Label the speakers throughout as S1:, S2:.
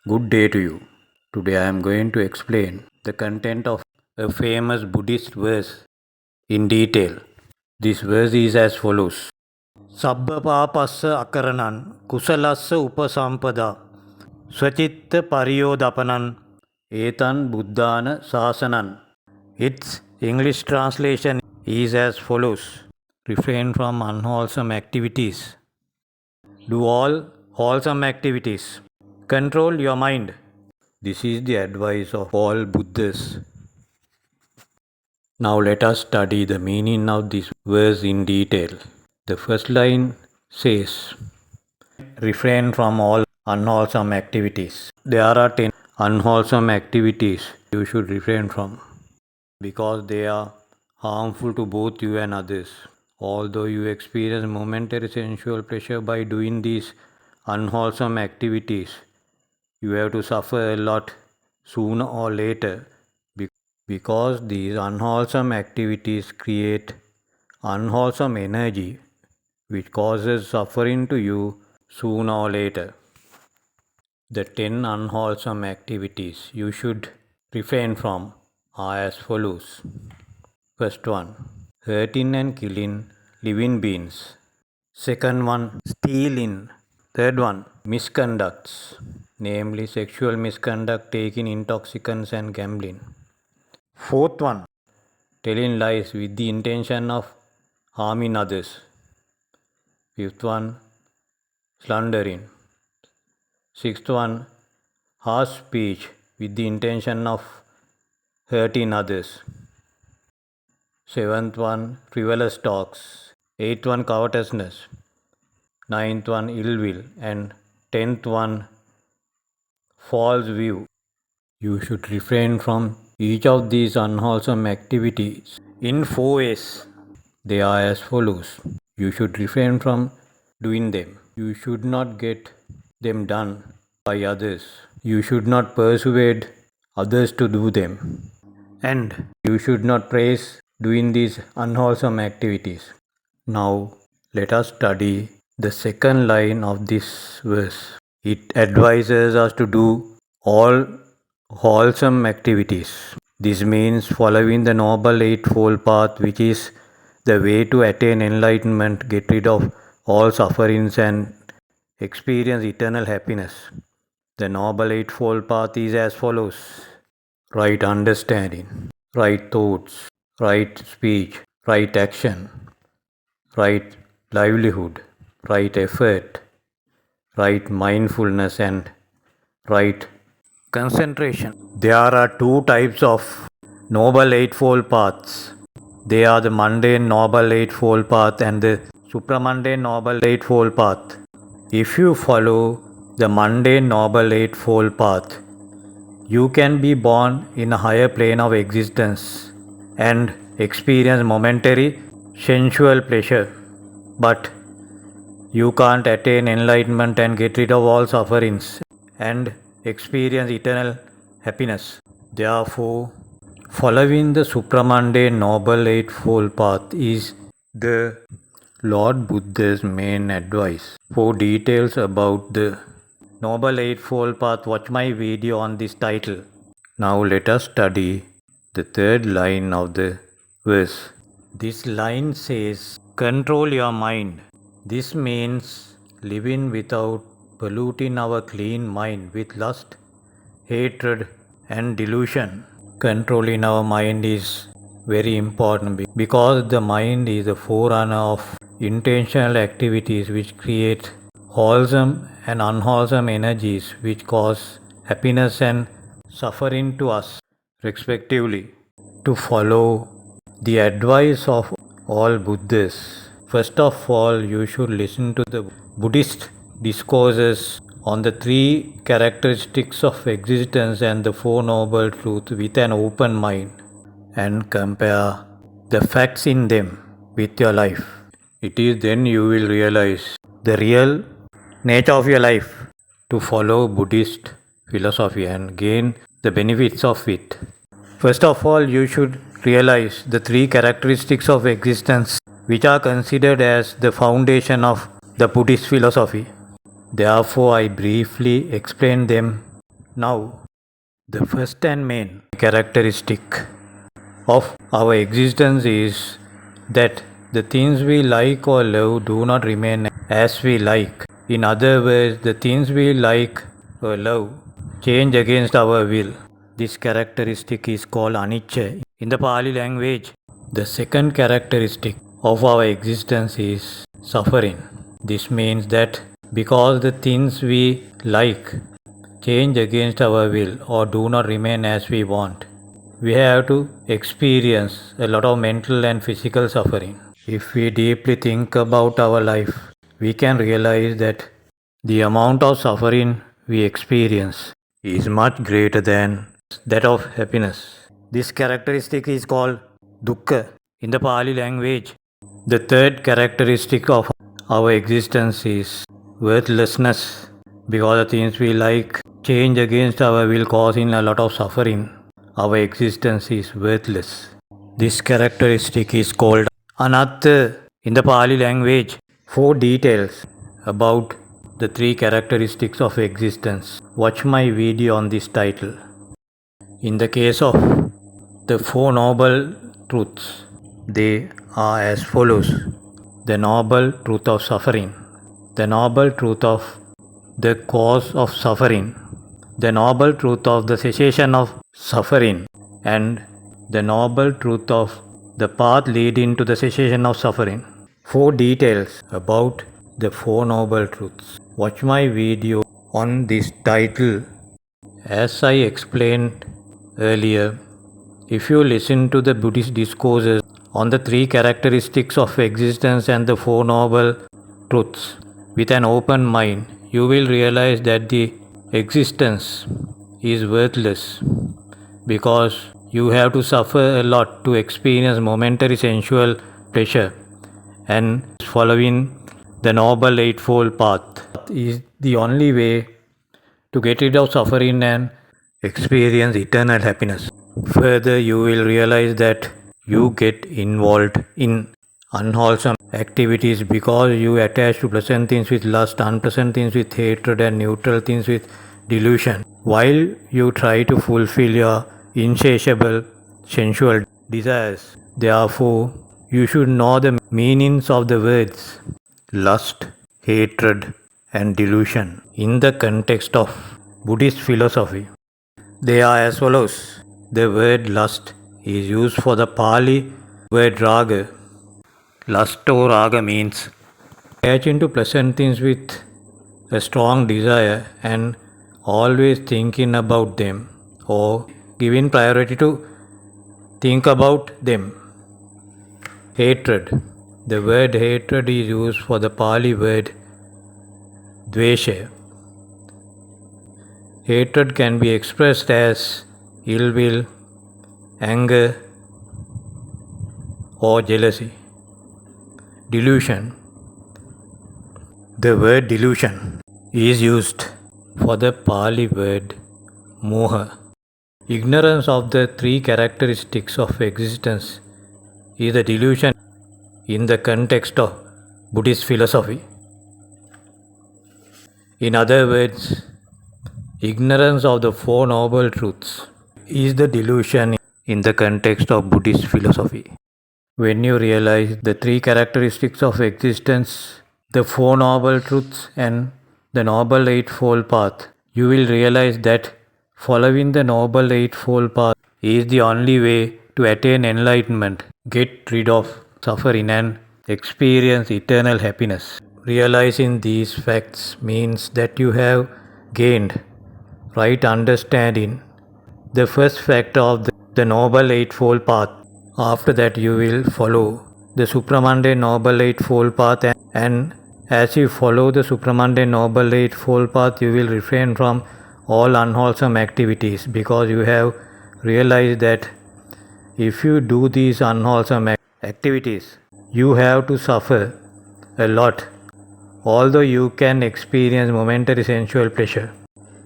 S1: Good day to you. Today I am going to explain the content of a famous Buddhist verse in detail. This verse is as follows. Sabba papassa akaranan kusalassa upasampada swachitta pariyodapanan etan buddhana sasanan. Its English translation is as follows. Refrain from unwholesome activities. Do all wholesome activities. Control your mind. This is the advice of all Buddhists. Now let us study the meaning of this verse in detail. The first line says, refrain from all unwholesome activities. There are 10 unwholesome activities you should refrain from because they are harmful to both you and others. Although you experience momentary sensual pleasure by doing these unwholesome activities, you have to suffer a lot sooner or later because these unwholesome activities create unwholesome energy which causes suffering to you sooner or later. The 10 unwholesome activities you should refrain from are as follows. First one, hurting and killing living beings. Second one, stealing. Third one, misconducts, namely sexual misconduct, taking intoxicants and gambling. Fourth one, telling lies with the intention of harming others. Fifth one, slandering. Sixth one, harsh speech with the intention of hurting others. Seventh one, frivolous talks. Eighth one, covetousness. Ninth one, ill will. And 10th one, false view. You should refrain from each of these unwholesome activities in 4 ways. They are as follows. You should refrain from doing them. You should not get them done by others. You should not persuade others to do them. And you should not praise doing these unwholesome activities. Now let us study the second line of this verse. It advises us to do all wholesome activities. This means following the Noble Eightfold Path, which is the way to attain enlightenment, get rid of all sufferings, and experience eternal happiness. The Noble Eightfold Path is as follows. Right understanding, right thoughts, right speech, right action, right livelihood, right effort, right mindfulness, and right concentration. There are two types of Noble Eightfold Paths. They are the Mundane Noble Eightfold Path and the Supramundane Noble Eightfold Path. If you follow the Mundane Noble Eightfold Path, you can be born in a higher plane of existence and experience momentary sensual pleasure. But you can't attain enlightenment and get rid of all sufferings and experience eternal happiness. Therefore, following the Supramundane Noble Eightfold Path is the Lord Buddha's main advice. For details about the Noble Eightfold Path, watch my video on this title. Now let us study the third line of the verse. This line says, control your mind. This means living without polluting our clean mind with lust, hatred, and delusion. Controlling our mind is very important because the mind is the forerunner of intentional activities which create wholesome and unwholesome energies which cause happiness and suffering to us respectively. To follow the advice of all Buddhists, first of all you should listen to the Buddhist discourses on the 3 characteristics of existence and the 4 noble truths with an open mind and compare the facts in them with your life. It is then you will realize the real nature of your life to follow Buddhist philosophy and gain the benefits of it. First of all, you should realize the 3 characteristics of existence which are considered as the foundation of the Buddhist philosophy. Therefore, I briefly explain them Now, the first and main characteristic of our existence is that the things we like or love do not remain as we like. In other words, the things we like or love change against our will. This characteristic is called anicca in the Pali language. The second characteristic of our existence is suffering. This means that because the things we like change against our will or do not remain as we want, we have to experience a lot of mental and physical suffering. If we deeply think about our life, we can realize that the amount of suffering we experience is much greater than that of happiness. This characteristic is called dukkha in the Pali language. The third characteristic of our existence is worthlessness. Because the things we like change against our will, causing a lot of suffering, our existence is worthless. This characteristic is called anatta in the Pali language. For details about the three characteristics of existence, watch my video on this title. In the case of the Four Noble Truths, they are as follows: the noble truth of suffering, the noble truth of the cause of suffering, the noble truth of the cessation of suffering, and the noble truth of the path leading to the cessation of suffering. For details about the Four Noble Truths, watch my video on this title. As I explained earlier, if you listen to the Buddhist discourses on the three characteristics of existence and the Four Noble Truths with an open mind, you will realize that the existence is worthless because you have to suffer a lot to experience momentary sensual pleasure, and following the Noble Eightfold Path is the only way to get rid of suffering and experience eternal happiness. Further, you will realize that you get involved in unwholesome activities because you attach to pleasant things with lust, unpleasant things with hatred, and neutral things with delusion, while you try to fulfill your insatiable sensual desires. Therefore, you should know the meanings of the words lust, hatred, and delusion in the context of Buddhist philosophy. They are as follows. The word lust is used for the Pali word raga. Lust or raga means attaching to pleasant things with a strong desire and always thinking about them or giving priority to think about them. Hatred. The word hatred is used for the Pali word dvesha. Hatred can be expressed as ill will, anger, or jealousy. Delusion. The word delusion is used for the Pali word moha. Ignorance of the three characteristics of existence is a delusion in the context of Buddhist philosophy. In other words, ignorance of the Four Noble Truths is the delusion in the context of Buddhist philosophy. When you realize the three characteristics of existence, the Four Noble Truths, and the Noble Eightfold Path, you will realize that following the Noble Eightfold Path is the only way to attain enlightenment, get rid of suffering, and experience eternal happiness. Realizing these facts means that you have gained right understanding, the first factor of the Noble Eightfold Path. After that, you will follow the Supramundane Noble Eightfold Path, and as you follow the Supramundane Noble Eightfold Path, you will refrain from all unwholesome activities because you have realized that if you do these unwholesome activities, you have to suffer a lot, although you can experience momentary sensual pleasure.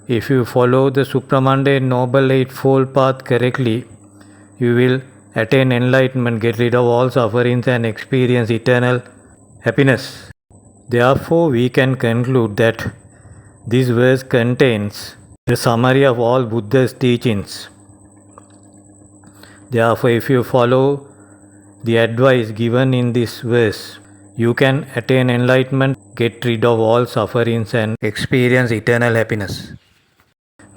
S1: If you follow the Supramundane Noble Eightfold Path correctly, you will attain enlightenment, get rid of all sufferings, and experience eternal happiness. Therefore, we can conclude that this verse contains The summary of all Buddha's teachings. Therefore, if you follow the advice given in this verse, you can attain enlightenment, get rid of all sufferings, and experience eternal happiness.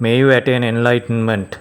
S1: May you attain enlightenment.